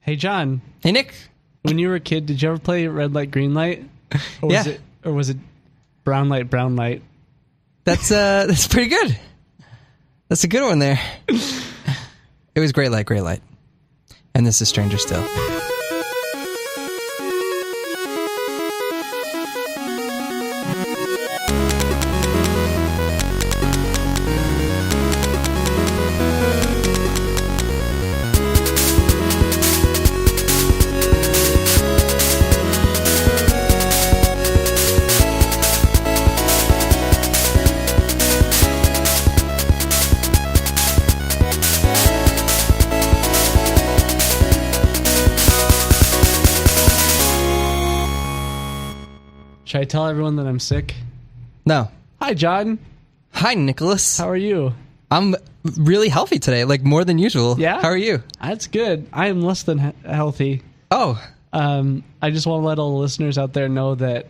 Hey, John. Hey, Nick. When you were a kid, did you ever play red light, green light? Or was it brown light, brown light? That's pretty good. That's a good one there. It was gray light, gray light. And this is Stranger Still. Should I tell everyone that I'm sick? No. Hi, John. Hi, Nicholas. How are you? I'm really healthy today, like more than usual. Yeah? How are you? That's good. I am less than healthy. Oh. I just want to let all the listeners out there know that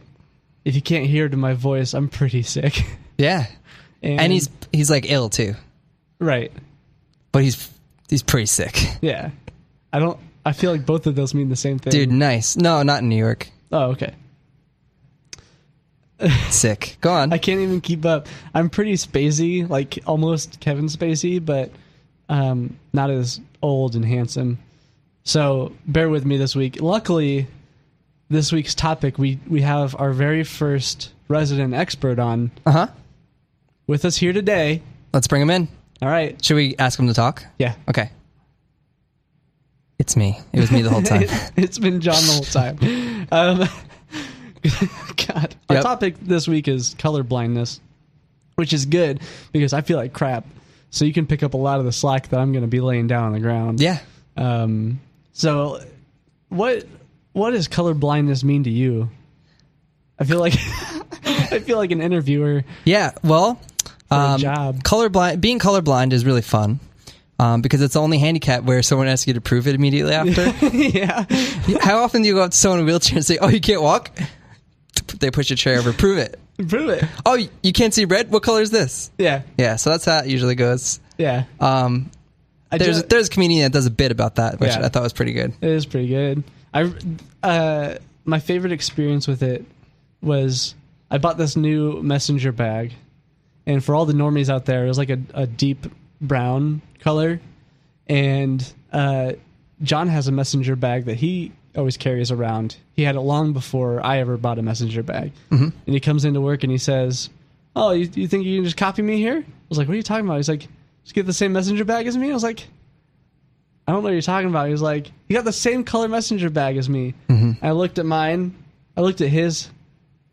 if you can't hear to my voice, I'm pretty sick. Yeah. And he's like ill too. Right. But he's pretty sick. Yeah. I feel like both of those mean the same thing. Dude, nice. No, not in New York. Oh, okay. Sick. Go on. I can't even keep up. I'm pretty spacey, like almost Kevin Spacey, but not as old and handsome. So bear with me this week. Luckily, this week's topic, we have our very first resident expert on with us here today. Let's bring him in. All right. Should we ask him to talk? Yeah. Okay. It's me. It was me the whole time. It's been John the whole time. God. Our topic this week is colorblindness, which is good because I feel like crap. So you can pick up a lot of the slack that I'm going to be laying down on the ground. Yeah. So what does colorblindness mean to you? I feel like an interviewer. Yeah. Well, for a job. Being colorblind is really fun. Because it's the only handicap where someone asks you to prove it immediately after. Yeah. How often do you go up to someone in a wheelchair and say, "Oh, you can't walk"? They push your chair over. Prove it. Prove it. Oh, you can't see red? What color is this? Yeah. Yeah, so that's how it usually goes. Yeah. There's a comedian that does a bit about that, which I thought was pretty good. It is pretty good. My favorite experience with it was I bought this new messenger bag, and for all the normies out there, it was like a deep brown color, and John has a messenger bag that he always carries around. He had it long before I ever bought a messenger bag. And he comes into work and he says, "Oh, you think you can just copy me here?" I was like, "What are you talking about?" He's like, "Just get the same messenger bag as me." I was like, "I don't know what you're talking about." He was like, "You got the same color messenger bag as me." I looked at mine, I looked at his.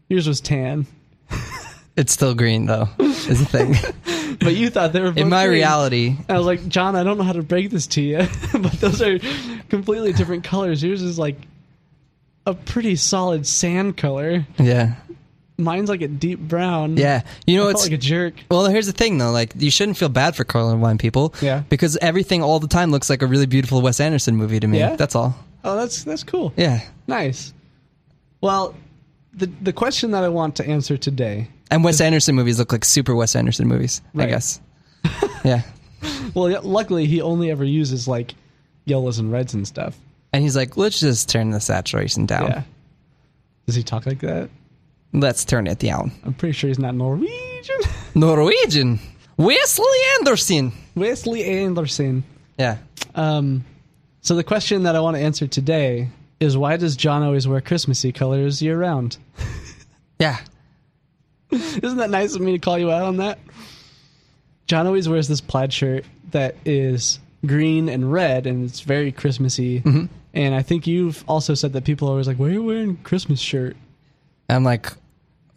Yours was tan. It's still green though, is the thing. But you thought they were both in my green. reality. I was like, "John, I don't know how to break this to you." But those are completely different colors. Yours is like a pretty solid sand color. Yeah. Mine's like a deep brown. Yeah. You know, I felt like a jerk. Well, here's the thing though, like you shouldn't feel bad for colorblind people. Yeah. Because everything all the time looks like a really beautiful Wes Anderson movie to me. Yeah? That's all. Oh, that's cool. Yeah. Nice. Well, the question that I want to answer today. And Wes Anderson movies look like super Wes Anderson movies, right. I guess. Yeah. Well, luckily he only ever uses like yellows and reds and stuff. And he's like, "Let's just turn the saturation down." Yeah. Does he talk like that? Let's turn it down. I'm pretty sure he's not Norwegian. Norwegian. Wesley Anderson. Wesley Anderson. Yeah. So the question that I want to answer today is, why does John always wear Christmassy colors year round? Yeah. Isn't that nice of me to call you out on that? John always wears this plaid shirt that is green and red, and it's very Christmassy. And I think you've also said that people are always like, "Why are you wearing a Christmas shirt?" I'm like,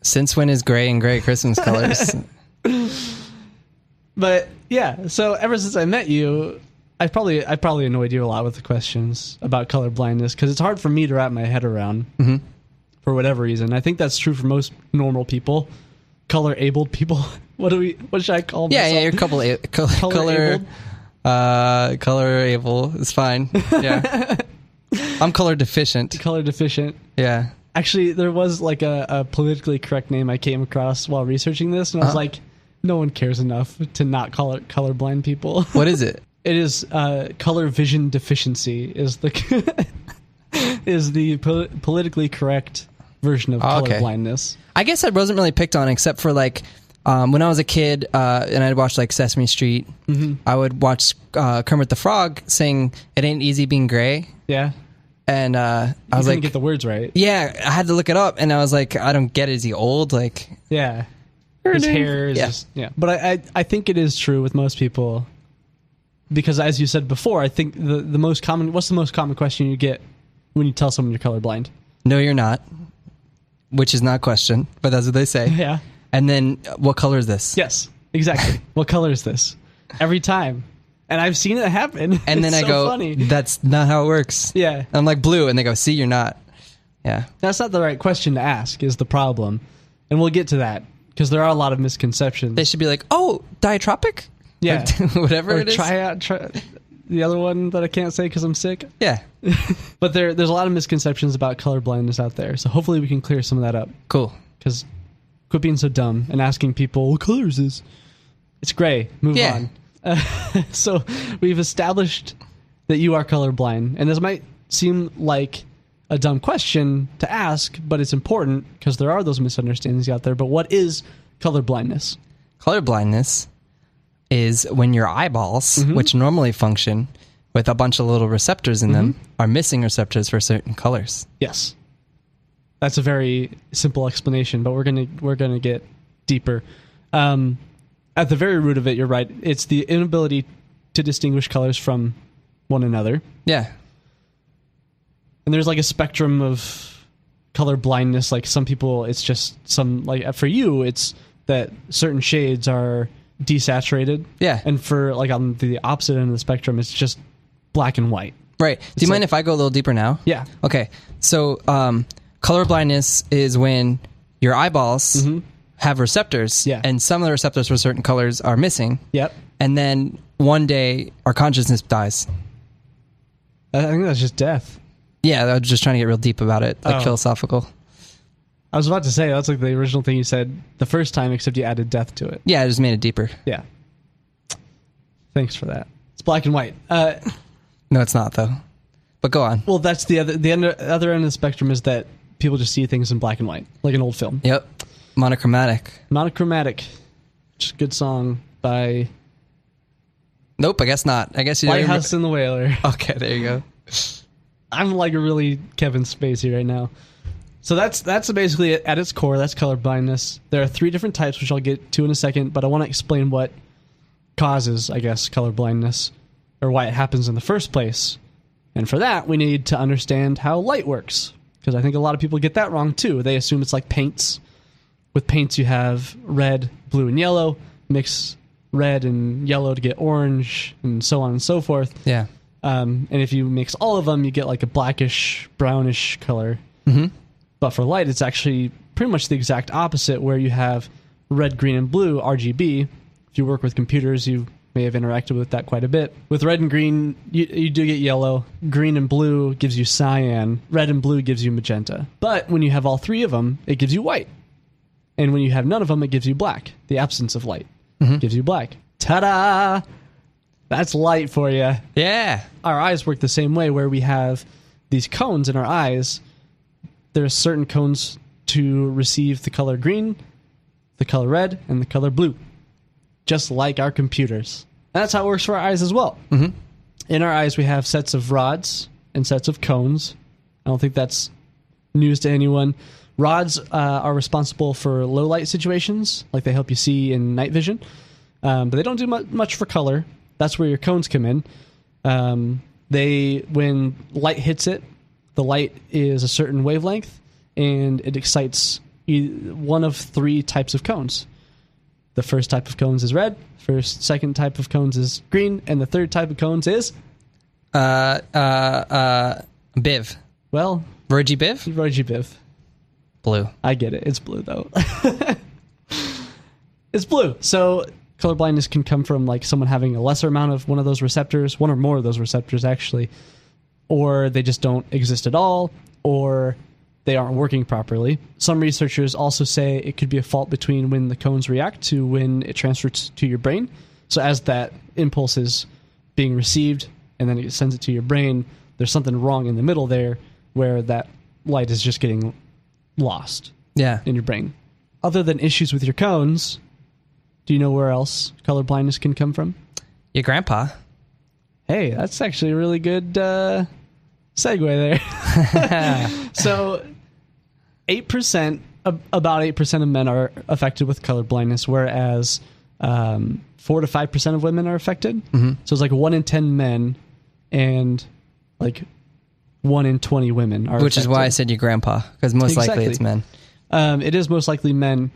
since when is gray and gray Christmas colors? But yeah, so ever since I met you, I probably annoyed you a lot with the questions about color blindness, because it's hard for me to wrap my head around for whatever reason. I think that's true for most normal people, color-abled people. What should I call myself? Yeah, you're color able is fine. Yeah. I'm color deficient. Color deficient. Yeah. Actually, there was like a politically correct name I came across while researching this, and I was like, no one cares enough to not call it colorblind people. What is it? It is color vision deficiency is the is the politically correct version of color blindness. I guess I wasn't really picked on except for like when I was a kid and I'd watch like Sesame Street. I would watch Kermit the Frog sing "It Ain't Easy Being Gray." Yeah. And I was like, get the words right. Yeah, I had to look it up, and I was like, I don't get it. Is he old? Like, yeah, his hair is just But I think it is true with most people, because as you said before, I think the most common. What's the most common question you get when you tell someone you're colorblind? No, you're not. Which is not a question, but that's what they say. Yeah. And then, what color is this? Yes, exactly. What color is this? Every time. And I've seen it happen. And then I go, funny. That's not how it works. Yeah. I'm like, blue. And they go, see, you're not. Yeah. That's not the right question to ask is the problem. And we'll get to that because there are a lot of misconceptions. They should be like, oh, diatropic? Yeah. Whatever it is. Try the other one that I can't say because I'm sick. Yeah. But there's a lot of misconceptions about color blindness out there. So hopefully we can clear some of that up. Cool. Because quit being so dumb and asking people, what color is this? It's gray. Move on. So we've established that you are colorblind, and this might seem like a dumb question to ask, but it's important because there are those misunderstandings out there. But what is colorblindness? Colorblindness is when your eyeballs, which normally function with a bunch of little receptors in them, are missing receptors for certain colors. Yes, that's a very simple explanation, but we're gonna get deeper. At the very root of it, you're right. It's the inability to distinguish colors from one another. Yeah. And there's like a spectrum of color blindness. Like some people, it's just like for you, it's that certain shades are desaturated. Yeah. And for like on the opposite end of the spectrum, it's just black and white. Right. Do you mind if I go a little deeper now? Yeah. Okay. So color blindness is when your eyeballs have receptors, and some of the receptors for certain colors are missing. Yep. And then one day our consciousness dies. I think that's just death. Yeah, I was just trying to get real deep about it, like philosophical. I was about to say, that's like the original thing you said the first time, except you added death to it. Yeah, I just made it deeper. Yeah. Thanks for that. It's black and white. No, it's not, though. But go on. Well, that's the other end of the spectrum is that people just see things in black and white, like an old film. Yep. Monochromatic. Monochromatic. Just a good song by... Nope, I guess not. I guess you Lighthouse and the Whaler. Okay, there you go. I'm like a really Kevin Spacey right now. So that's basically it at its core. That's color blindness. There are 3 different types, which I'll get to in a second, but I want to explain what causes, I guess, color blindness, or why it happens in the first place. And for that, we need to understand how light works, because I think a lot of people get that wrong too. They assume it's like paints. With paints, you have red, blue, and yellow. Mix red and yellow to get orange, and so on and so forth. Yeah. And if you mix all of them, you get like a blackish, brownish color. But for light, it's actually pretty much the exact opposite, where you have red, green, and blue, RGB. If you work with computers, you may have interacted with that quite a bit. With red and green, you do get yellow. Green and blue gives you cyan. Red and blue gives you magenta. But when you have all 3 of them, it gives you white. And when you have none of them, it gives you black. The absence of light gives you black. Ta-da! That's light for you. Yeah. Our eyes work the same way, where we have these cones in our eyes. There's certain cones to receive the color green, the color red, and the color blue. Just like our computers. And that's how it works for our eyes as well. In our eyes, we have sets of rods and sets of cones. I don't think that's news to anyone. Rods are responsible for low light situations, like they help you see in night vision. But they don't do much for color. That's where your cones come in. When light hits it, the light is a certain wavelength, and it excites one of 3 types of cones. The first type of cones is red, second type of cones is green, and the third type of cones is... Biv. Well... Roji Biv? Roji Biv. Blue. I get it. It's blue, though. It's blue. So color blindness can come from like someone having a lesser amount of one of those receptors, one or more of those receptors, actually, or they just don't exist at all, or they aren't working properly. Some researchers also say it could be a fault between when the cones react to when it transfers to your brain. So as that impulse is being received and then it sends it to your brain, there's something wrong in the middle there where that light is just getting lost in your brain. Other than issues with your cones, do you know where else color blindness can come from? Your grandpa. Hey, that's actually a really good segue there. So 8%, about 8% of men are affected with color blindness, whereas 4 to 5% of women are affected. So it's like 1 in 10 men and like 1 in 20 women are Which affected. is why I said your grandpa, because most likely it's men. It is most likely men.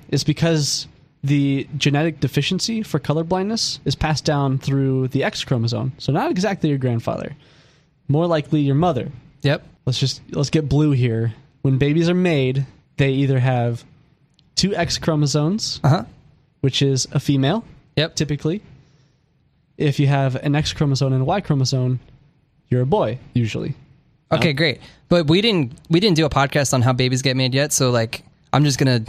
It's because the genetic deficiency for color blindness is passed down through the X chromosome. So not exactly your grandfather. More likely your mother. Yep. Let's get blue here. When babies are made, they either have 2 X chromosomes, which is a female, typically. If you have an X chromosome and a Y chromosome, you're a boy, usually. Okay, great. But we didn't do a podcast on how babies get made yet, so like I'm just gonna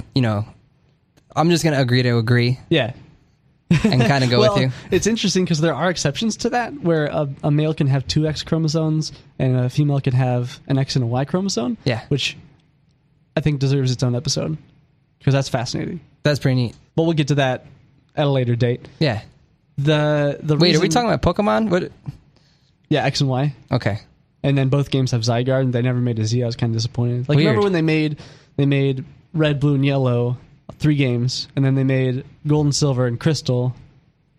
agree to agree. Yeah. And kind of go with you. It's interesting because there are exceptions to that, where a male can have 2 X chromosomes and a female can have an X and a Y chromosome. Yeah. Which I think deserves its own episode because that's fascinating. That's pretty neat. But we'll get to that at a later date. Yeah. The Wait, are we talking about Pokemon? What? Yeah, X and Y. Okay. And then both games have Zygarde, and they never made a Z. I was kind of disappointed. Like, remember when they made Red, Blue, and Yellow 3 games, and then they made Gold and Silver and Crystal.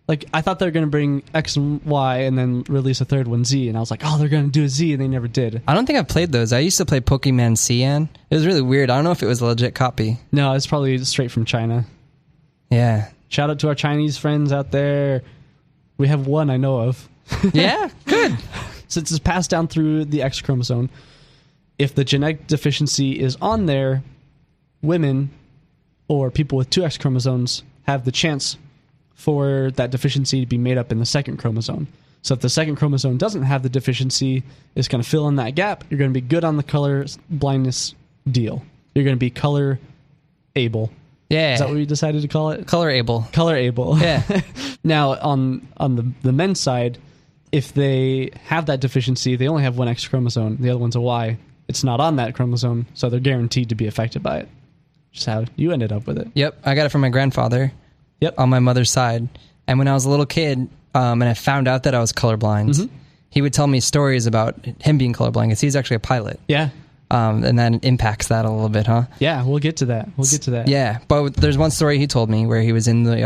Like, I thought they were going to bring X and Y and then release a third one, Z, and I was like, oh, they're going to do a Z, and they never did. I don't think I've played those. I used to play Pokemon Cyan. It was really weird. I don't know if it was a legit copy. No, it's probably straight from China. Yeah. Shout out to our Chinese friends out there. We have one I know of. Yeah, good. Since it's passed down through the X chromosome, if the genetic deficiency is on there, women or people with 2 X chromosomes have the chance for that deficiency to be made up in the second chromosome. So if the second chromosome doesn't have the deficiency, it's going to fill in that gap. You're going to be good on the color blindness deal. You're going to be color able. Yeah. Is that what we decided to call it? Color able. Color able. Yeah. Now, on the men's side, if they have that deficiency, they only have 1 X chromosome. The other one's a Y. It's not on that chromosome, so they're guaranteed to be affected by it. Just how you ended up with it. Yep. I got it from my grandfather. Yep. On my mother's side. And when I was a little kid, and I found out that I was colorblind, he would tell me stories about him being colorblind because he's actually a pilot. Yeah. And that impacts that a little bit, huh? Yeah, we'll get to that. Yeah, but there's one story he told me where he was in the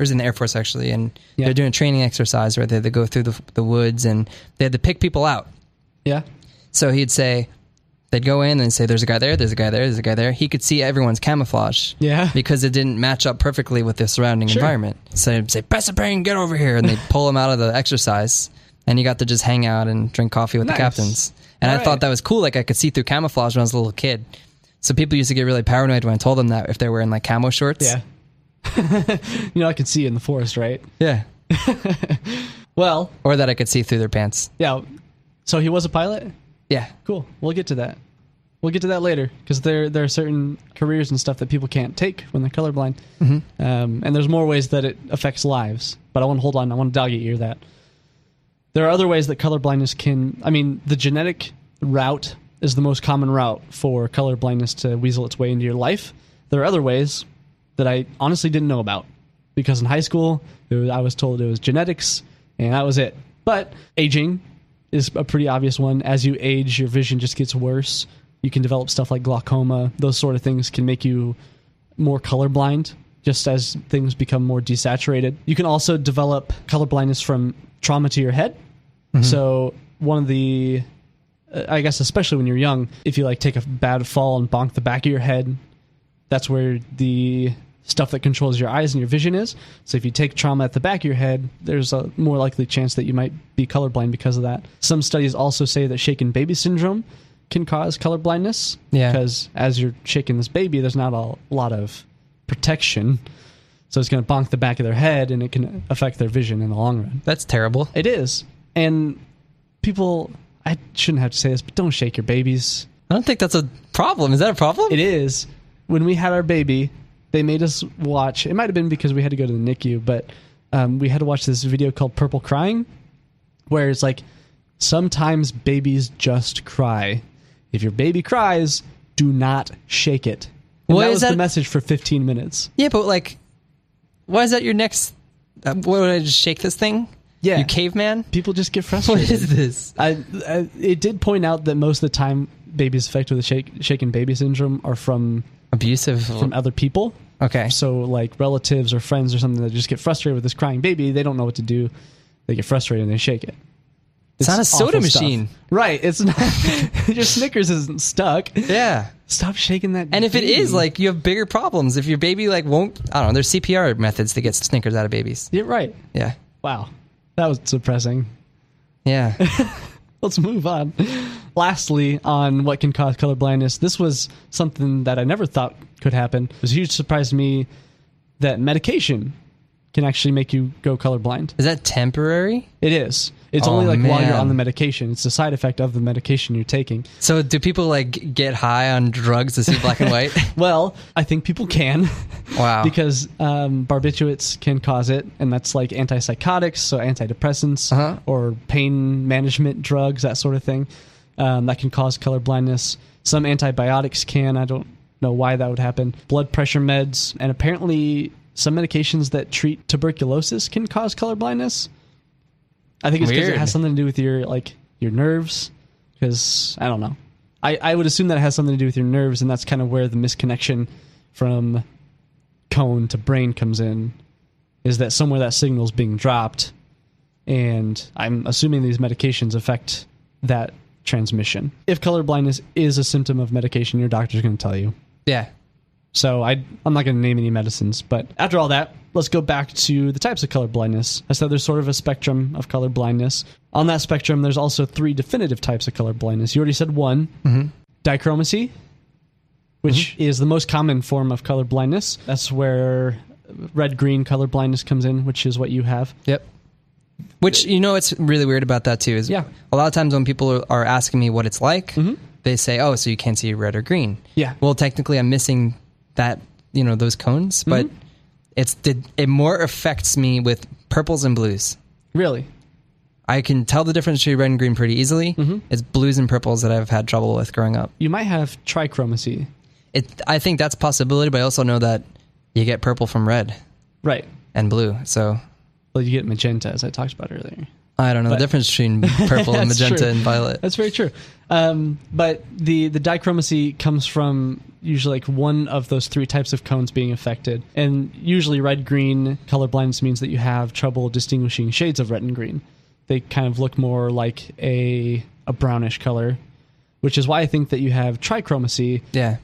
Air Force actually, and they're doing a training exercise where they go through the woods and they had to pick people out. Yeah. So he'd say, they'd go in and say, there's a guy there, there's a guy there, there's a guy there. He could see everyone's camouflage. Yeah. Because it didn't match up perfectly with the surrounding environment. So he'd say, press a brain, get over here. And they'd pull him out of the exercise, and he got to just hang out and drink coffee with the captains. And I thought that was cool. Like, I could see through camouflage when I was a little kid. So people used to get really paranoid when I told them that if they were wearing like camo shorts. Yeah. I could see in the forest, right? Yeah. Well. Or that I could see through their pants. Yeah. So he was a pilot? Yeah. Cool. We'll get to that. We'll get to that later because there are certain careers and stuff that people can't take when they're colorblind. And there's more ways that it affects lives. But I want to hold on. I want to dog ear that. There are other ways that colorblindness the genetic route is the most common route for colorblindness to weasel its way into your life. There are other ways that I honestly didn't know about because in high school, I was told it was genetics and that was it. But aging is a pretty obvious one. As you age, your vision just gets worse. You can develop stuff like glaucoma. Those sort of things can make you more colorblind just as things become more desaturated. You can also develop colorblindness from trauma to your head. So one of the, I guess especially when you're young, if you like take a bad fall and bonk the back of your head, that's where the stuff that controls your eyes and your vision is. So if you take trauma at the back of your head, there's a more likely chance that you might be colorblind because of that. Some studies also say that shaken baby syndrome can cause colorblindness. Yeah. Because as you're shaking this baby, there's not a lot of protection. So it's going to bonk the back of their head and it can affect their vision in the long run. That's terrible. It is. And people, I shouldn't have to say this, but don't shake your babies. I don't think that's a problem. Is that a problem? It is. When we had our baby, they made us watch. It might have been because we had to go to the NICU, but we had to watch this video called Purple Crying, where it's like, sometimes babies just cry. If your baby cries, do not shake it. And that was the message for 15 minutes. Yeah, but like, why is that your next... what, would I just shake this thing? Yeah. You caveman? People just get frustrated. What is this? It did point out that most of the time babies affected with shaken baby syndrome are from... abusive? From other people. Okay. So like relatives or friends or something that just get frustrated with this crying baby. They don't know what to do. They get frustrated and they shake it. It's not a soda machine. Stuff. Right. It's not. Your Snickers isn't stuck. Yeah. Stop shaking that And if baby. it is, like, you have bigger problems. If your baby, like, won't... I don't know. There's CPR methods to get Snickers out of babies. You're right. Yeah. Wow. That was depressing. Yeah. Let's move on. Lastly, on what can cause color blindness, this was something that I never thought could happen. It was a huge surprise to me that medication can actually make you go colorblind. Is that temporary? It is. It's only like while you're on the medication. It's a side effect of the medication you're taking. So do people like get high on drugs to see black and white? Well, I think people can. Wow. Because barbiturates can cause it, and that's like antipsychotics, so antidepressants, or pain management drugs, that sort of thing. That can cause color blindness. Some antibiotics can. I don't know why that would happen. Blood pressure meds, and apparently some medications that treat tuberculosis can cause color blindness. I think it's because it has something to do with your nerves. Because I don't know. I would assume that it has something to do with your nerves, and that's kind of where the misconnection from cone to brain comes in. Is that somewhere that signal is being dropped, and I'm assuming these medications affect that transmission. If color blindness is a symptom of medication, your doctor's going to tell you. Yeah. So I'm not going to name any medicines, but after all that, let's go back to the types of color blindness. I said there's sort of a spectrum of color blindness. On that spectrum, there's also 3 definitive types of color blindness. You already said one, dichromacy, which is the most common form of color blindness. That's where red-green color blindness comes in, which is what you have. Yep. Which, you know, it's really weird about that too. Is a lot of times when people are asking me what it's like, they say, "Oh, so you can't see red or green." Yeah. Well, technically, I'm missing that, you know, those cones, but it more affects me with purples and blues. Really? I can tell the difference between red and green pretty easily. It's blues and purples that I've had trouble with growing up. You might have trichromacy. I think that's a possibility, but I also know that you get purple from red. Right. And blue, so... Well, you get magenta, as I talked about earlier. I don't know the difference between purple and magenta and violet. That's very true. But the dichromacy comes from usually like one of those 3 types of cones being affected. And usually red-green color blindness means that you have trouble distinguishing shades of red and green. They kind of look more like a brownish color, which is why I think that you have trichromacy. Yeah.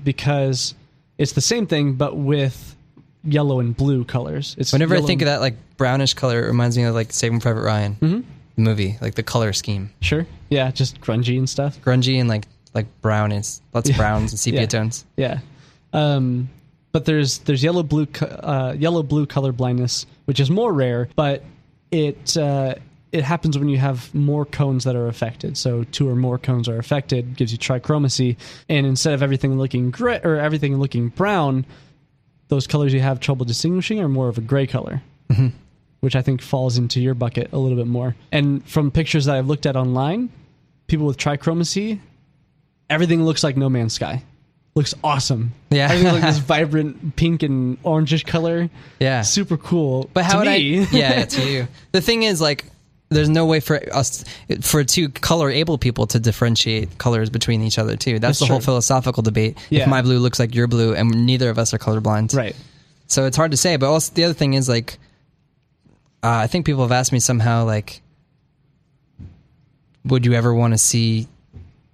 Because it's the same thing, but with yellow and blue colors. It's whenever I think of that like brownish color, it reminds me of like Saving Private Ryan, the movie, like the color scheme. Sure. Yeah, just grungy and stuff. Grungy and like brown is lots of browns and sepia tones. Yeah. But there's yellow blue color blindness, which is more rare, but it happens when you have more cones that are affected. So 2 or more cones are affected, gives you trichromacy, and instead of everything looking gray or everything looking brown, those colors you have trouble distinguishing are more of a gray color, which I think falls into your bucket a little bit more. And from pictures that I've looked at online, people with trichromacy, everything looks like No Man's Sky. Looks awesome. Yeah. Everything's like this vibrant pink and orangish color. Yeah. Super cool. But how to would me. Yeah, to you. The thing is, like, there's no way for 2 color-able people to differentiate colors between each other, too. That's the whole philosophical debate. Yeah. If my blue looks like your blue, and neither of us are colorblind. Right. So it's hard to say. But also, the other thing is, like, I think people have asked me somehow, like, would you ever want to see...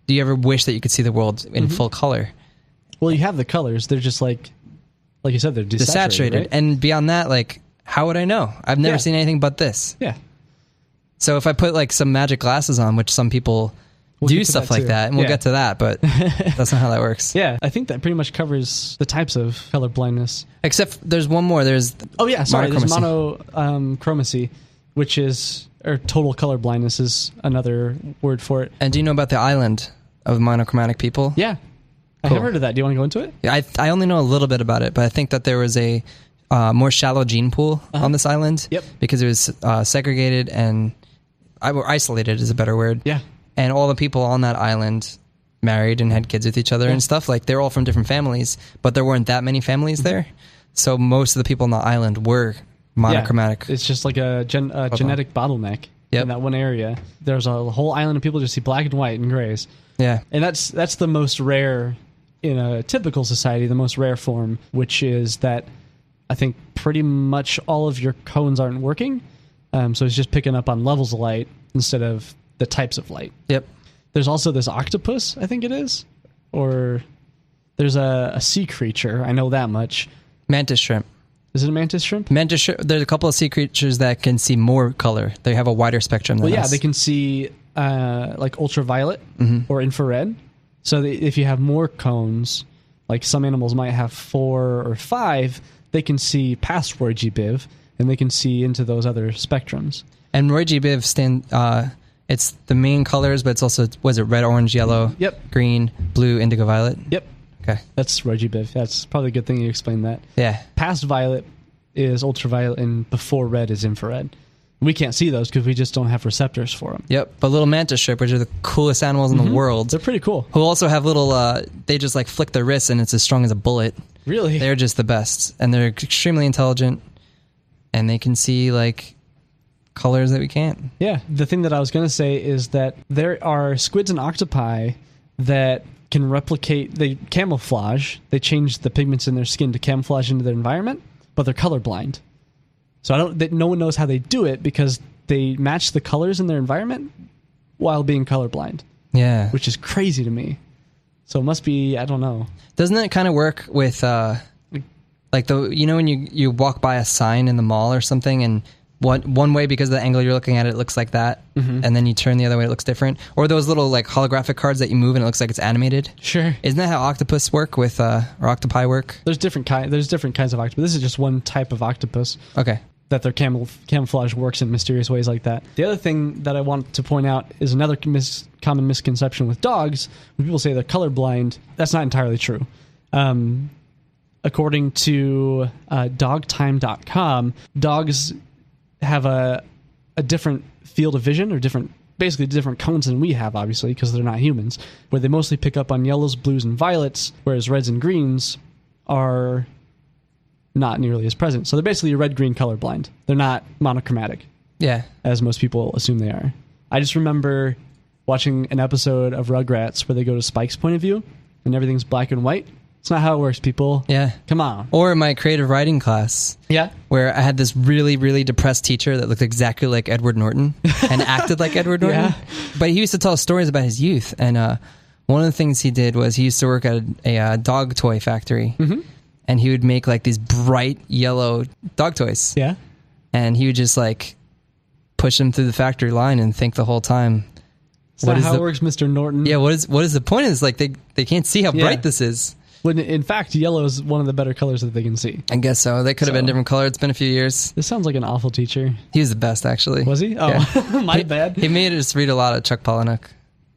Do you ever wish that you could see the world in full color? Well, you have the colors. They're just like you said, they're desaturated. Right? And beyond that, like, how would I know? I've never seen anything but this. Yeah. So if I put like some magic glasses on, which some people do stuff like that, and we'll get to that, but that's not how that works. Yeah, I think that pretty much covers the types of color blindness. Except there's one more. There's there's monochromacy, which is, or total color blindness is another word for it. And do you know about the island of monochromatic people? Yeah. Cool. I have heard of that. Do you want to go into it? I only know a little bit about it, but I think that there was a more shallow gene pool on this island. Yep. Because it was segregated and isolated is a better word. Yeah. And all the people on that island married and had kids with each other and stuff. Like, they're all from different families, but there weren't that many families there. So most of the people on the island were monochromatic. Yeah, it's just like a genetic bottleneck in that one area. There's a whole island of people just see black and white and grays. Yeah. And that's the most rare in a typical society, the most rare form, which is that I think pretty much all of your cones aren't working. So it's just picking up on levels of light instead of the types of light. Yep. There's also this octopus, I think it is. Or there's a sea creature. I know that much. Mantis shrimp. Is it a mantis shrimp? Mantis shrimp. There's a couple of sea creatures that can see more color. They have a wider spectrum than us. They can see like ultraviolet or infrared. So if you have more cones, like some animals might have 4 or 5, they can see past Roy G. Biv, and they can see into those other spectrums. And Roy G. Biv it's the main colors, but it's also, was it red, orange, yellow, green, blue, indigo, violet? Yep. Okay. That's Roy G. Biv. That's probably a good thing you explained that. Yeah. Past violet is ultraviolet, and before red is infrared. We can't see those because we just don't have receptors for them. Yep. But little mantis shrimp, which are the coolest animals in the world. They're pretty cool. Who also have little, they just like flick their wrists and it's as strong as a bullet. Really? They're just the best. And they're extremely intelligent. And they can see like colors that we can't. Yeah. The thing that I was going to say is that there are squids and octopi that can replicate, they camouflage. They change the pigments in their skin to camouflage into their environment, but they're colorblind. So no one knows how they do it because they match the colors in their environment while being colorblind. Yeah. Which is crazy to me. So it must be, I don't know. Doesn't that kind of work with, like when you walk by a sign in the mall or something and one way because of the angle you're looking at it looks like that, and then you turn the other way, it looks different? Or those little like holographic cards that you move and it looks like it's animated? Sure. Isn't that how octopus work with, or octopi work? There's different kinds of octopus. This is just one type of octopus. Okay. That their camouflage works in mysterious ways like that. The other thing that I want to point out is another common misconception with dogs. When people say they're colorblind, that's not entirely true. According to dogtime.com, dogs have a different field of vision, or basically different cones than we have, obviously, because they're not humans, where they mostly pick up on yellows, blues, and violets, whereas reds and greens are not nearly as present. So they're basically red-green colorblind. They're not monochromatic. Yeah. As most people assume they are. I just remember watching an episode of Rugrats where they go to Spike's point of view and everything's black and white. It's not how it works, people. Yeah. Come on. Or in my creative writing class. Yeah. Where I had this really, really depressed teacher that looked exactly like Edward Norton and acted like Edward Norton. Yeah. But he used to tell stories about his youth. And one of the things he did was he used to work at a dog toy factory. Mm-hmm. And he would make like these bright yellow dog toys. Yeah. And he would just like push them through the factory line and think the whole time. Is that how it works, Mr. Norton? Yeah. What is the point? Is like they can't see how bright this is. When in fact, yellow is one of the better colors that they can see. I guess so. They could have been different color. It's been a few years. This sounds like an awful teacher. He was the best, actually. Was he? Oh, yeah. My bad. He made us read a lot of Chuck Palahniuk.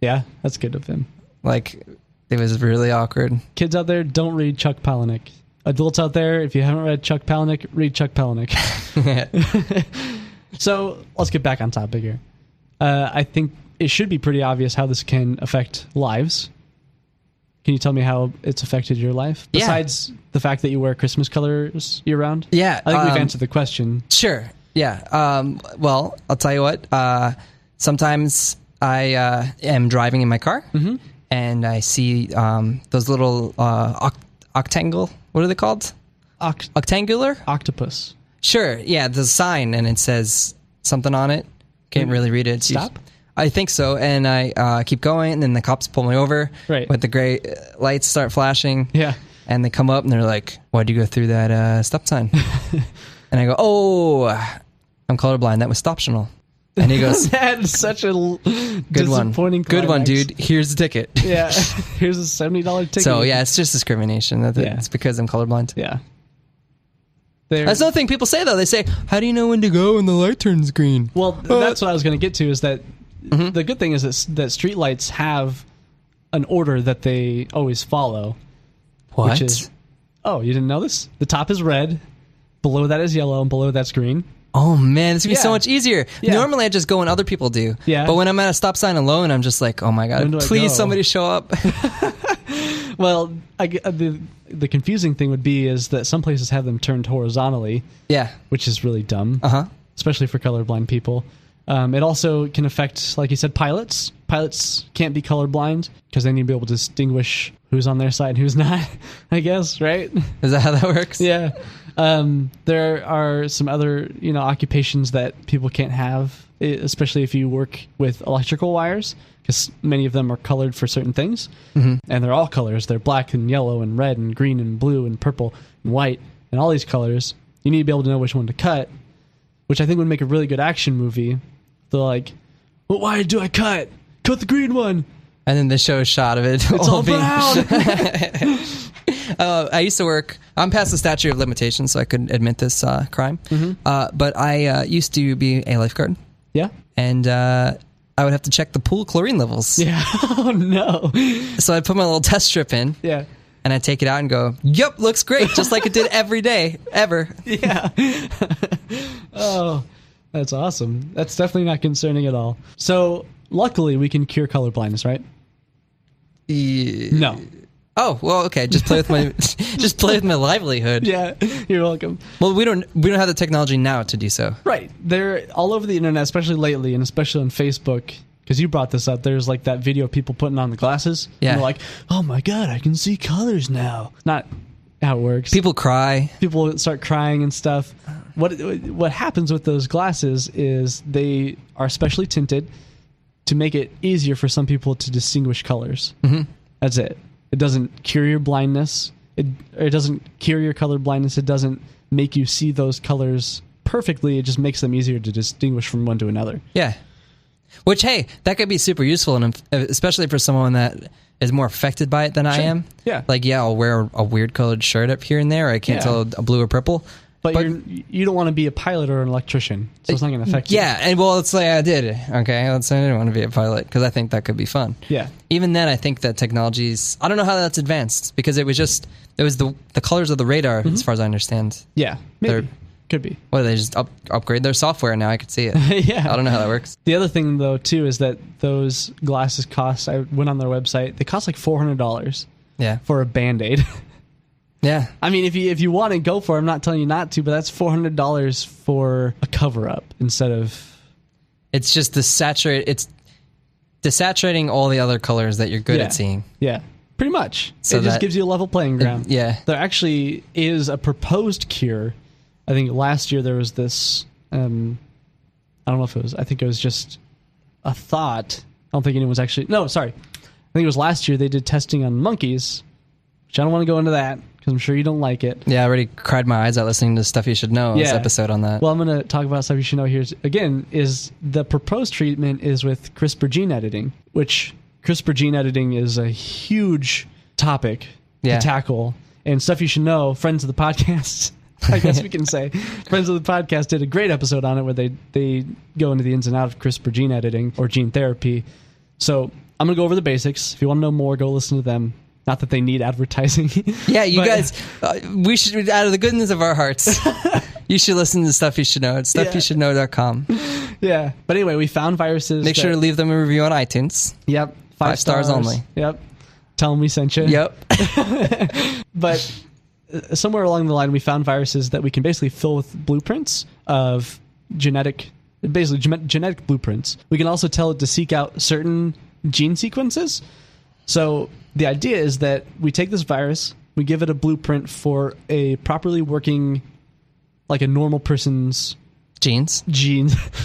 Yeah, that's good of him. Like, it was really awkward. Kids out there, don't read Chuck Palahniuk. Adults out there, if you haven't read Chuck Palahniuk, read Chuck Palahniuk. So let's get back on topic here. I think it should be pretty obvious how this can affect lives. Can you tell me how it's affected your life? Besides the fact that you wear Christmas colors year round? Yeah. I think we've answered the question. Sure. Yeah. Well, I'll tell you what. Sometimes I am driving in my car and I see those little octangle. What are they called? Octangular? Octopus. Sure. Yeah. There's a sign and it says something on it. Can't really read it. Stop? I think so, and I keep going, and then the cops pull me over. Right. With the gray lights start flashing. Yeah. And they come up, and they're like, why'd you go through that stop sign? And I go, oh, I'm colorblind. That was stoptional. And he goes, that's such a good one. Climax. Good one, dude. Here's the ticket. Yeah. Here's a $70 ticket. So, yeah, it's just discrimination. It's because I'm colorblind. Yeah. That's another thing people say, though. They say, how do you know when to go when the light turns green? Well, that's what I was going to get to, is that the good thing is that streetlights have an order that they always follow. What? Which is, oh, you didn't know this? The top is red, below that is yellow, and below that's green. Oh man, this would be so much easier. Yeah. Normally I just go when other people do. Yeah. But when I'm at a stop sign alone, I'm just like, oh my God, please somebody show up. Well, the confusing thing would be is that some places have them turned horizontally. Yeah. Which is really dumb. Uh-huh. Especially for colorblind people. It also can affect, like you said, pilots. Pilots can't be colorblind because they need to be able to distinguish who's on their side and who's not, I guess, right? Is that how that works? Yeah. There are some other, occupations that people can't have, especially if you work with electrical wires, because many of them are colored for certain things. Mm-hmm. And they're all colors. They're black and yellow and red and green and blue and purple and white and all these colors. You need to be able to know which one to cut, which I think would make a really good action movie. They're like, well, why do I cut? Cut the green one. And then they show a shot of it. It's all brown. I used to work. I'm past the statute of limitations, so I couldn't admit this crime. Mm-hmm. But I used to be a lifeguard. Yeah. And I would have to check the pool chlorine levels. Yeah. Oh, no. So I'd put my little test strip in. Yeah. And I'd take it out and go, yep, looks great. Just like it did every day, ever. Yeah. Oh, that's awesome. That's definitely not concerning at all. So luckily we can cure color blindness, right? No. Oh, well, okay. Just play with my livelihood. Yeah, you're welcome. Well, we don't have the technology now to do so. Right. They're all over the internet, especially lately, and especially on Facebook, because you brought this up. There's like that video of people putting on the glasses. Yeah. And they're like, oh my God, I can see colors now. Not how it works. People cry. People start crying and stuff. What happens with those glasses is they are specially tinted to make it easier for some people to distinguish colors. Mm-hmm. That's it. It doesn't cure your blindness. It doesn't cure your color blindness. It doesn't make you see those colors perfectly. It just makes them easier to distinguish from one to another. Yeah. Which, hey, that could be super useful, and especially for someone that is more affected by it than I am. Yeah. Like, yeah, I'll wear a weird colored shirt up here and there. I can't tell a blue or purple. But you don't want to be a pilot or an electrician, so it's not going to affect you. Yeah, and well, let's say I did. Okay, let's say I didn't want to be a pilot because I think that could be fun. Yeah. Even then, I think that technology's... I don't know how that's advanced because it was the colors of the radar, as far as I understand. Yeah, maybe. Could be. Well, they just upgrade their software now. I could see it. Yeah. I don't know how that works. The other thing, though, too, is that those glasses cost... I went on their website. They cost like $400 for a Band-Aid. Yeah. I mean, if you want to go for it, I'm not telling you not to, but that's $400 for a cover-up instead of... It's just it's desaturating all the other colors that you're good at seeing. Yeah, pretty much. So it just gives you a level playing ground. Yeah. There actually is a proposed cure. I think last year there was this... I don't know if it was... I think it was just a thought. I don't think anyone's actually... No, sorry. I think it was last year they did testing on monkeys, which I don't want to go into that, because I'm sure you don't like it. Yeah, I already cried my eyes out listening to Stuff You Should Know, this episode on that. Well, I'm going to talk about Stuff You Should Know here. Again, is the proposed treatment is with CRISPR gene editing, which CRISPR gene editing is a huge topic to tackle. And Stuff You Should Know, friends of the podcast, I guess we can say, friends of the podcast did a great episode on it where they go into the ins and outs of CRISPR gene editing or gene therapy. So I'm going to go over the basics. If you want to know more, go listen to them. Not that they need advertising. Yeah, you guys, we should, out of the goodness of our hearts, you should listen to Stuff You Should Know. It's stuffyoushouldknow.com. Yeah. But anyway, we found viruses. Make sure to leave them a review on iTunes. Yep. 5 stars only. Yep. Tell them we sent you. Yep. But somewhere along the line, we found viruses that we can basically fill with blueprints of genetic blueprints. We can also tell it to seek out certain gene sequences. So the idea is that we take this virus, we give it a blueprint for a properly working, like a normal person's genes.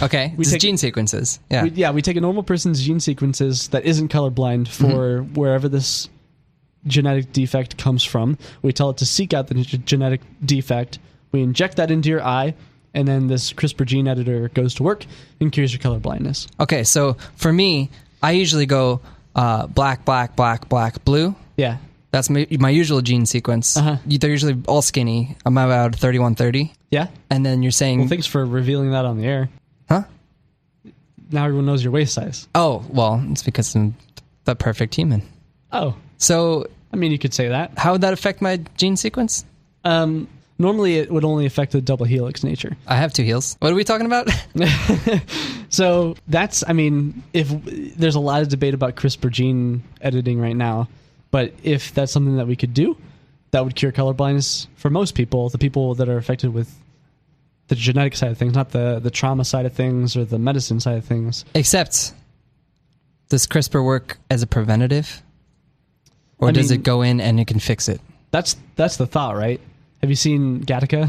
Okay, this is gene sequences. Yeah, we take a normal person's gene sequences that isn't colorblind for wherever this genetic defect comes from. We tell it to seek out the genetic defect. We inject that into your eye, and then this CRISPR gene editor goes to work and cures your color blindness. Okay, so for me, I usually go black, blue. Yeah. That's my usual gene sequence. They're usually all skinny. I'm about 3130. Yeah. And then you're saying... Well, thanks for revealing that on the air. Huh? Now everyone knows your waist size. Oh, well, it's because I'm the perfect human. Oh. So... I mean, you could say that. How would that affect my gene sequence? No, Normally, it would only affect the double helix nature. I have 2 heels. What are we talking about? So that's, I mean, if there's a lot of debate about CRISPR gene editing right now, but if that's something that we could do, that would cure color blindness for most people, the people that are affected with the genetic side of things, not the trauma side of things or the medicine side of things. Except, does CRISPR work as a preventative? Or does it go in and it can fix it? That's the thought, right? Have you seen Gattaca?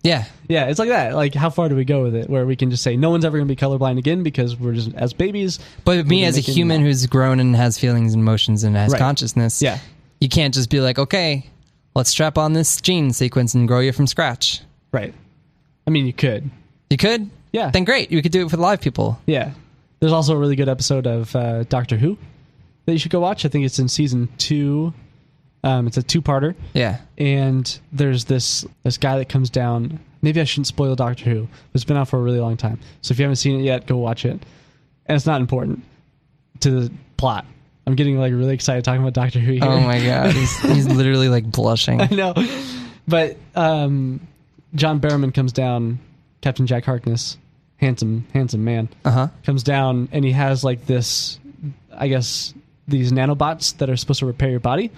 Yeah. Yeah, it's like that. Like, how far do we go with it? Where we can just say, no one's ever going to be colorblind again because we're just, as babies. But me as a human who's grown and has feelings and emotions and has consciousness, you can't just be like, okay, let's strap on this gene sequence and grow you from scratch. Right. I mean, you could. You could? Yeah. Then great. You could do it for the live people. Yeah. There's also a really good episode of Doctor Who that you should go watch. I think it's in season 2. It's a 2-parter. Yeah. And there's this guy that comes down. Maybe I shouldn't spoil Doctor Who, but it's been out for a really long time. So if you haven't seen it yet, go watch it. And it's not important to the plot. I'm getting like really excited talking about Doctor Who here. Oh my god, he's literally like blushing. I know. But John Barrowman comes down, Captain Jack Harkness, handsome man, comes down, and he has like this, I guess, these nanobots that are supposed to repair your body.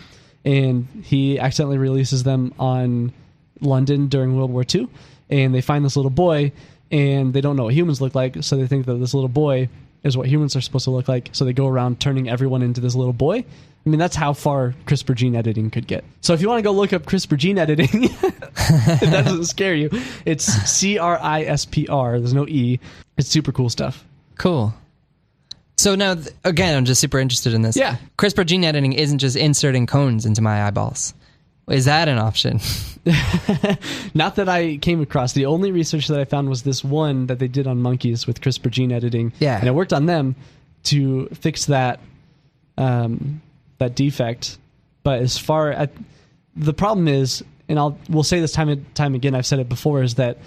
And he accidentally releases them on London during World War II. And they find this little boy, and they don't know what humans look like, so they think that this little boy is what humans are supposed to look like. So they go around turning everyone into this little boy. I mean, that's how far CRISPR gene editing could get. So if you want to go look up CRISPR gene editing, if that doesn't scare you, it's CRISPR. There's no E. It's super cool stuff. Cool. So now, again, I'm just super interested in this. Yeah. CRISPR gene editing isn't just inserting cones into my eyeballs. Is that an option? Not that I came across. The only research that I found was this one that they did on monkeys with CRISPR gene editing. Yeah. And it worked on them to fix that defect. But as far as the problem is, and we'll say this time and time again, I've said it before, is that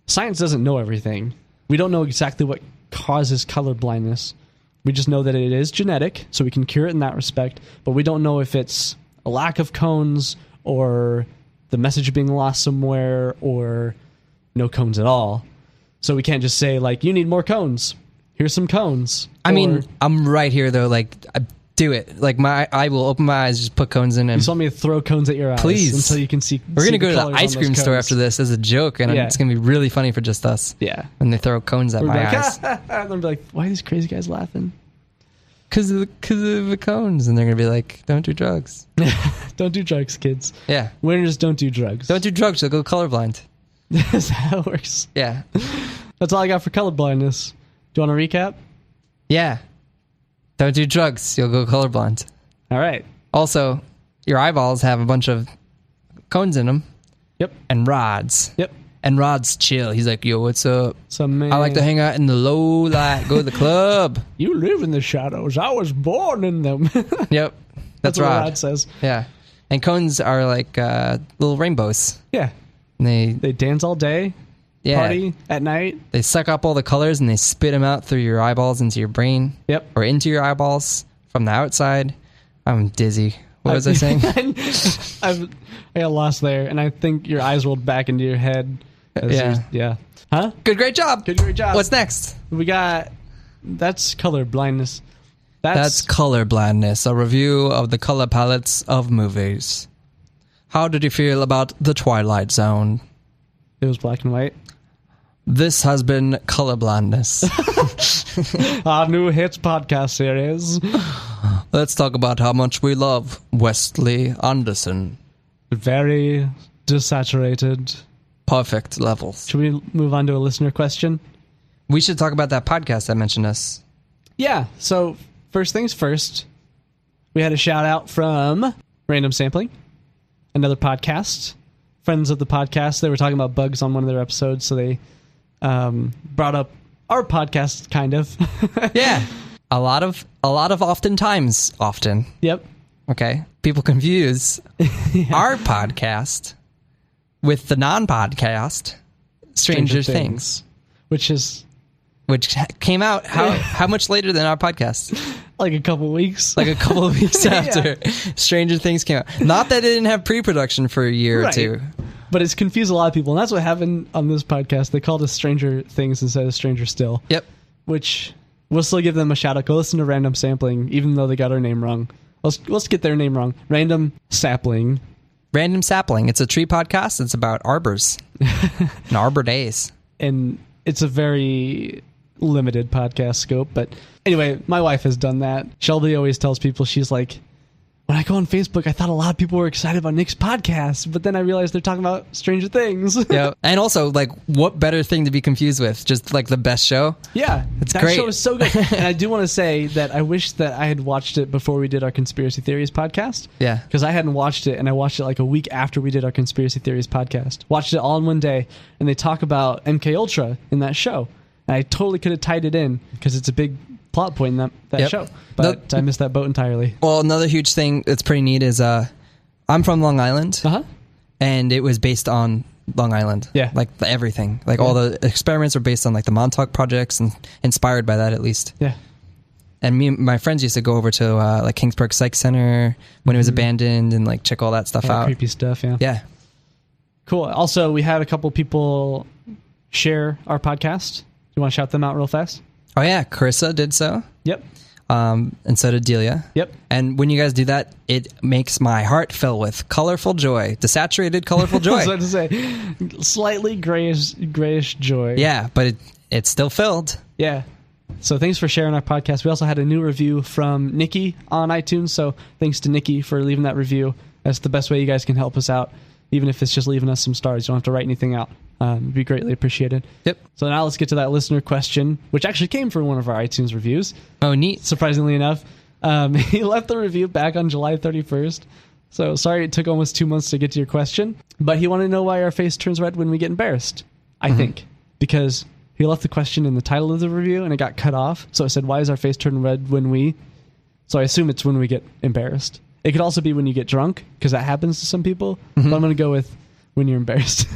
science doesn't know everything. We don't know exactly what causes color blindness. We just know that it is genetic, so we can cure it in that respect, but we don't know if it's a lack of cones or the message being lost somewhere or no cones at all. So we can't just say, like, you need more cones. Here's some cones. I mean, I'm right here, though. Like, do it. Like, I will open my eyes, just put cones in. And you want me to throw cones at your eyes? Please. Until you can see. We're going to go to the ice cream store after this as a joke, and it's going to be really funny for just us. Yeah. When they throw cones at my eyes. And they'll be like, why are these crazy guys laughing? Because of the cones. And they're going to be like, don't do drugs. Don't do drugs, kids. Yeah. Winners don't do drugs. Don't do drugs. You'll go colorblind. That's how it works. Yeah. That's all I got for color blindness. Do you want to recap? Yeah. Don't do drugs. You'll go colorblind. All right. Also, your eyeballs have a bunch of cones in them. Yep. And rods. Yep. And Rod's chill. He's like, yo, what's up? Man. I like to hang out in the low light. Go to the club. You live in the shadows. I was born in them. Yep. That's what Rod. Rod says. Yeah. And cones are like little rainbows. Yeah. And they dance all day. Yeah. Party at night. They suck up all the colors and they spit them out through your eyeballs into your brain. Yep. Or into your eyeballs from the outside. I'm dizzy. What was I saying? I got lost there, and I think your eyes rolled back into your head. Yeah. Huh? Great job. Great job. What's next? That's color blindness. That's color blindness, a review of the color palettes of movies. How did you feel about The Twilight Zone? It was black and white. This has been Color Blindness. Our new hits podcast series. Let's talk about how much we love Wesley Anderson. Very desaturated. Perfect levels. Should we move on to a listener question? We should talk about that podcast that mentioned us. Yeah, so first things first, we had a shout out from Random Sampling, another podcast. Friends of the podcast, they were talking about bugs on one of their episodes, so they brought up our podcast, kind of. Yeah. A lot of oftentimes. Yep. Okay. People confuse our podcast with the non-podcast Stranger Things. Which came out how much later than our podcast? Like a couple weeks. Like a couple of weeks after Stranger Things came out. Not that it didn't have pre-production for a year or two. But it's confused a lot of people, and that's what happened on this podcast. They called us Stranger Things instead of Stranger Still. Yep. Which we'll still give them a shout out. Go listen to Random Sampling, even though they got our name wrong. Let's get their name wrong. Random Sapling. Random Sapling. It's a tree podcast. It's about arbors and arbor days. And it's a very limited podcast scope. But anyway, my wife has done that. Shelby always tells people, she's like, when I go on Facebook, I thought a lot of people were excited about Nick's podcast, but then I realized they're talking about Stranger Things. Yeah. And also, like, what better thing to be confused with? Just like the best show? Yeah. It's that great. Show is so good. And I do want to say that I wish that I had watched it before we did our Conspiracy Theories podcast. Yeah. Because I hadn't watched it, and I watched it like a week after we did our Conspiracy Theories podcast. Watched it all in one day, and they talk about MKUltra in that show. And I totally could have tied it in, because it's a big plot point in that show. But I missed that boat entirely. Well, another huge thing that's pretty neat is I'm from Long Island, and it was based on Long Island. Yeah. Like everything. Like all the experiments were based on like the Montauk projects and inspired by that at least. Yeah. And me and my friends used to go over to like Kingsburg Psych Center when it was abandoned and like check all that stuff out. Creepy stuff, yeah. Yeah. Cool. Also, we had a couple people share our podcast. You want to shout them out real fast? Oh yeah, Carissa did so. Yep. And so did Delia. Yep. And when you guys do that, it makes my heart fill with colorful joy, desaturated colorful joy. I was about to say, slightly grayish joy. Yeah, but it's still filled. Yeah. So thanks for sharing our podcast. We also had a new review from Nikki on iTunes. So thanks to Nikki for leaving that review. That's the best way you guys can help us out. Even if it's just leaving us some stars, you don't have to write anything out. It'd be greatly appreciated. Yep. So now let's get to that listener question, which actually came from one of our iTunes reviews. Oh, neat. Surprisingly enough. He left the review back on July 31st. So sorry it took almost 2 months to get to your question. But he wanted to know why our face turns red when we get embarrassed. I think. Because he left the question in the title of the review and it got cut off. So it said, why is our face turn red when we... So I assume it's when we get embarrassed. It could also be when you get drunk, because that happens to some people. But I'm going to go with when you're embarrassed.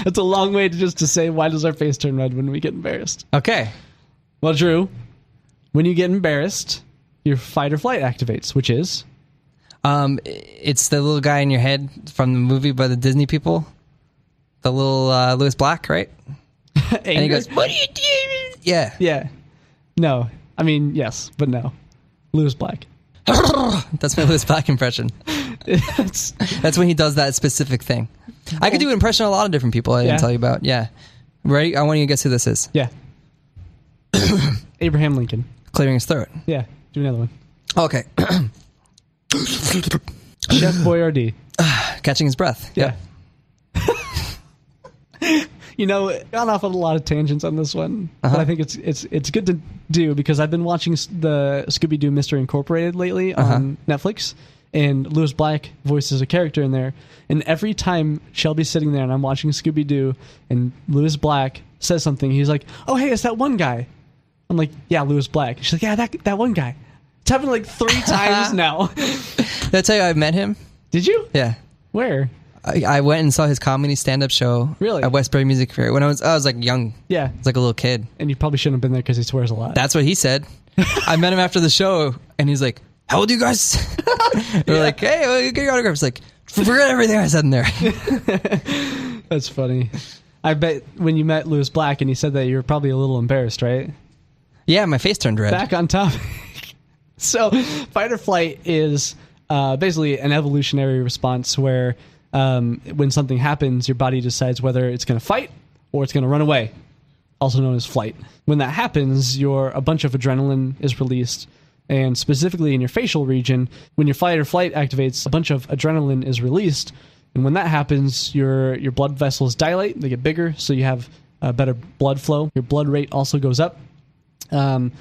That's a long way to say, why does our face turn red when we get embarrassed? Okay. Well, Drew, when you get embarrassed, your fight or flight activates, which is? It's the little guy in your head from the movie by the Disney people. The little Louis Black, right? And he goes, what are you doing? Yeah. Yeah. No. I mean, yes, but no. Louis Black. That's my Louis Black impression. That's when he does that specific thing. I could do an impression of a lot of different people I didn't tell you about. Yeah. Ready? I want you to guess who this is. Yeah. Abraham Lincoln. Clearing his throat. Yeah. Do another one. Okay. Chef Boyardee. Catching his breath. Yeah. You know, gone off on a lot of tangents on this one, but I think it's good to do because I've been watching the Scooby-Doo Mystery Incorporated lately on Netflix, and Louis Black voices a character in there, and every time Shelby's sitting there and I'm watching Scooby-Doo and Louis Black says something, he's like, oh, hey, it's that one guy. I'm like, yeah, Louis Black. She's like, yeah, that one guy. It's happened like 3 times now. Did I tell you I met him? Did you? Yeah. Where? I went and saw his comedy stand-up show at Westbury Music Fair when I was like young. Yeah. I was like a little kid. And you probably shouldn't have been there because he swears a lot. That's what he said. I met him after the show, and he's like, how old are you guys? We're like, hey, well, get your autographs. Like, forget everything I said in there. That's funny. I bet when you met Louis Black and he said that, you were probably a little embarrassed, right? Yeah, my face turned red. Back on topic. So, fight or flight is basically an evolutionary response where when something happens, your body decides whether it's going to fight or it's going to run away, also known as flight. When that happens, a bunch of adrenaline is released, and specifically in your facial region, when your fight or flight activates, a bunch of adrenaline is released, and when that happens, your blood vessels dilate, they get bigger, so you have better blood flow. Your blood rate also goes up, and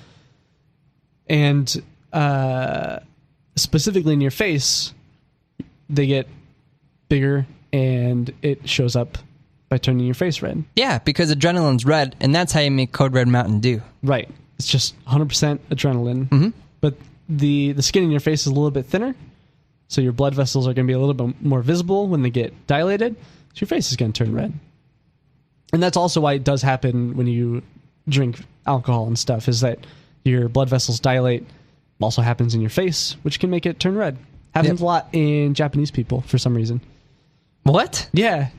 specifically in your face, they get bigger, and it shows up by turning your face red. Yeah, because adrenaline's red, and that's how you make Code Red Mountain Dew. Right. It's just 100% adrenaline. But the skin in your face is a little bit thinner, so your blood vessels are going to be a little bit more visible when they get dilated, so your face is going to turn red. And that's also why it does happen when you drink alcohol and stuff, is that your blood vessels dilate. Also happens in your face, which can make it turn red. Happens a lot in Japanese people for some reason. What? Yeah.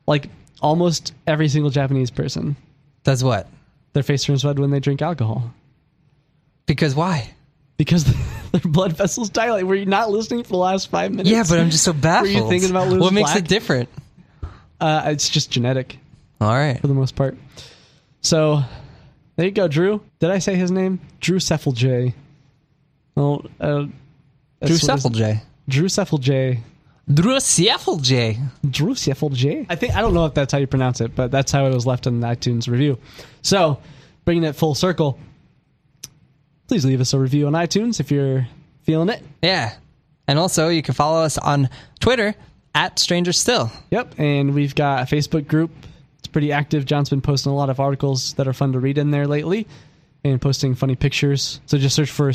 Like almost every single Japanese person. Does what? Their face turns red when they drink alcohol. Because why? Because their blood vessels dilate. Were you not listening for the last 5 minutes? Yeah, but I'm just so baffled. Were you thinking about Lewis What makes Black? it different? It's just genetic. All right. For the most part. So, there you go, Drew. Did I say his name? Drew Cephalj. Well, Drew Cephalj. Drew Cephalj. Drew Cephalj. Drew Cephalj. I don't know if that's how you pronounce it, but that's how it was left in the iTunes review. So, bringing it full circle, please leave us a review on iTunes if you're feeling it. Yeah. And also, you can follow us on Twitter at Stranger Still. Yep. And we've got a Facebook group. It's pretty active. John's been posting a lot of articles that are fun to read in there lately and posting funny pictures. So just search for I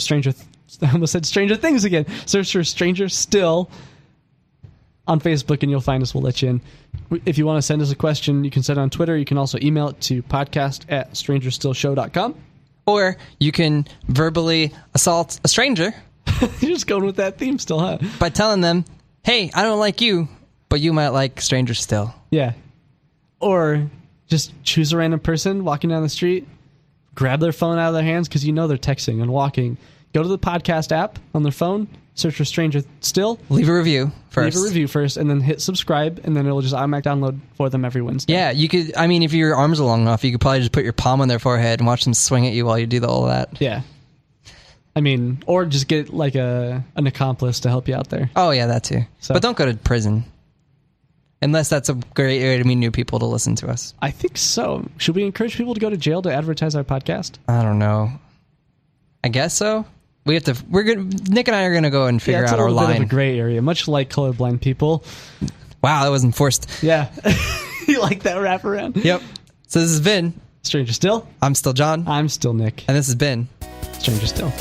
almost said Stranger Things again. Search for Stranger Still on Facebook and you'll find us. We'll let you in. If you want to send us a question, you can send it on Twitter. You can also email it to podcast@strangerstillshow.com. Or you can verbally assault a stranger. You're just going with that theme still, huh? By telling them, hey, I don't like you, but you might like Stranger Still. Yeah. Or just choose a random person walking down the street, grab their phone out of their hands because you know they're texting and walking. Go to the podcast app on their phone, search for Stranger Still. Leave a review first. And then hit subscribe, and then it'll just automatic download for them every Wednesday. Yeah, you could, if your arms are long enough, you could probably just put your palm on their forehead and watch them swing at you while you do all of that. Yeah. Or just get like an accomplice to help you out there. Oh, yeah, that too. So. But don't go to prison. Unless that's a great way to meet new people to listen to us. I think so. Should we encourage people to go to jail to advertise our podcast? I don't know. I guess so. Nick and I are going to go and figure out our line. It's a little bit of a gray area, much like colorblind people. Wow, that wasn't forced. Yeah. You like that wraparound? Yep. So this has been Stranger Still. I'm still John. I'm still Nick. And this has been Stranger Still.